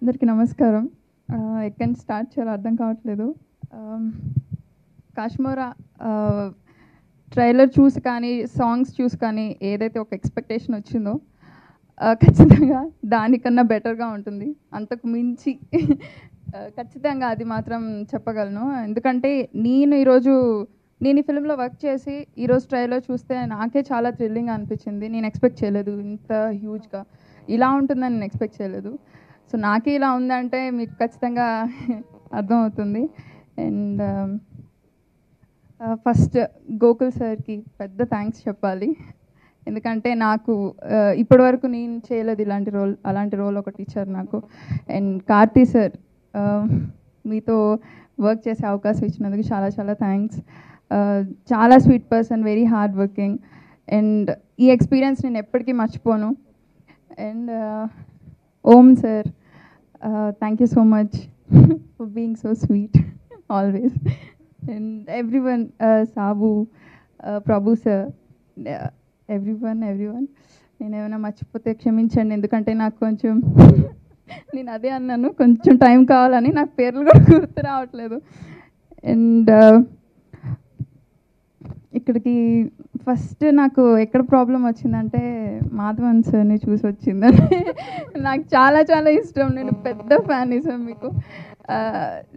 అందరికీ నమస్కారం. ఎక్కడి నుంచి స్టార్ట్ చేయాలో అర్థం కావట్లేదు. కాశ్మీరా ట్రైలర్ చూసి కానీ సాంగ్స్ చూసి కానీ ఏదైతే ఒక ఎక్స్పెక్టేషన్ వచ్చిందో ఖచ్చితంగా దానికన్నా బెటర్గా ఉంటుంది. అంతకు మించి ఖచ్చితంగా అది మాత్రం చెప్పగలను. ఎందుకంటే నేను ఈ ఫిల్మ్లో వర్క్ చేసి ఈరోజు ట్రైలర్ చూస్తే నాకే చాలా థ్రిల్లింగ్ అనిపించింది. నేను ఎక్స్పెక్ట్ చేయలేదు ఇంత హ్యూజ్గా ఇలా ఉంటుందని నేను ఎక్స్పెక్ట్ చేయలేదు. సో నాకే ఇలా ఉందంటే మీకు ఖచ్చితంగా అర్థమవుతుంది. అండ్ ఫస్ట్ గోకుల్ సార్కి పెద్ద థ్యాంక్స్ చెప్పాలి. ఎందుకంటే నాకు ఇప్పటివరకు నేను చేయలేదు అలాంటి రోల్ ఒకటి ఇచ్చారు నాకు. అండ్ కార్తీ సార్ మీతో వర్క్ చేసే అవకాశం ఇచ్చినందుకు చాలా చాలా థ్యాంక్స్. చాలా sweet person, very hard working. And ఈ ఎక్స్పీరియన్స్ నేను ఎప్పటికీ మర్చిపోను. And Om sir, thank you so much for being so sweet always. And everyone, Sabu, Prabhu sir, everyone నేను ఏమైనా మర్చిపోతే క్షమించండి. ఎందుకంటే నాకు కొంచెం నేను అదే అన్నాను, కొంచెం టైం కావాలని. నాకు పేర్లు కూడా గుర్తు రావట్లేదు. అండ్ ఇక్కడికి ఫస్ట్ నాకు ఎక్కడ ప్రాబ్లం వచ్చిందంటే మాధవన్ సార్ని చూసి వచ్చిందని. నాకు చాలా చాలా ఇష్టం, నేను పెద్ద ఫ్యాన్ సార్ మీకు.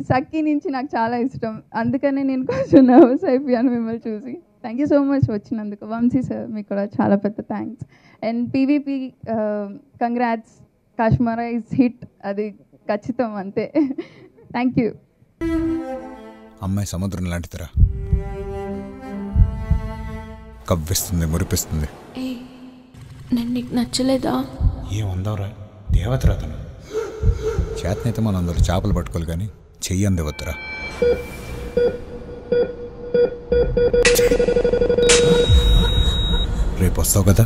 సఖీ నుంచి నాకు చాలా ఇష్టం, అందుకనే నేను కొంచెం నర్వస్ అయిపోయాను మిమ్మల్ని చూసి. థ్యాంక్ యూ సో మచ్ వచ్చినందుకు. వంశీ సార్ మీకు కూడా చాలా పెద్ద thanks. And PVP congrats, Kashmira is hit, అది ఖచ్చితం, అంతే. Thank you. అమ్మాయి సముద్రం లాంటిదిరా, కవ్విస్తుంది, మురిపిస్తుంది. నేను నీకు నచ్చలేదా? ఏముందవరా, దేవతరా తను. చేతనైతే మనం అందరూ చేపలు పట్టుకోవాలి కానీ చెయ్యి అందేవద్దురా. రేపు వస్తావు కదా.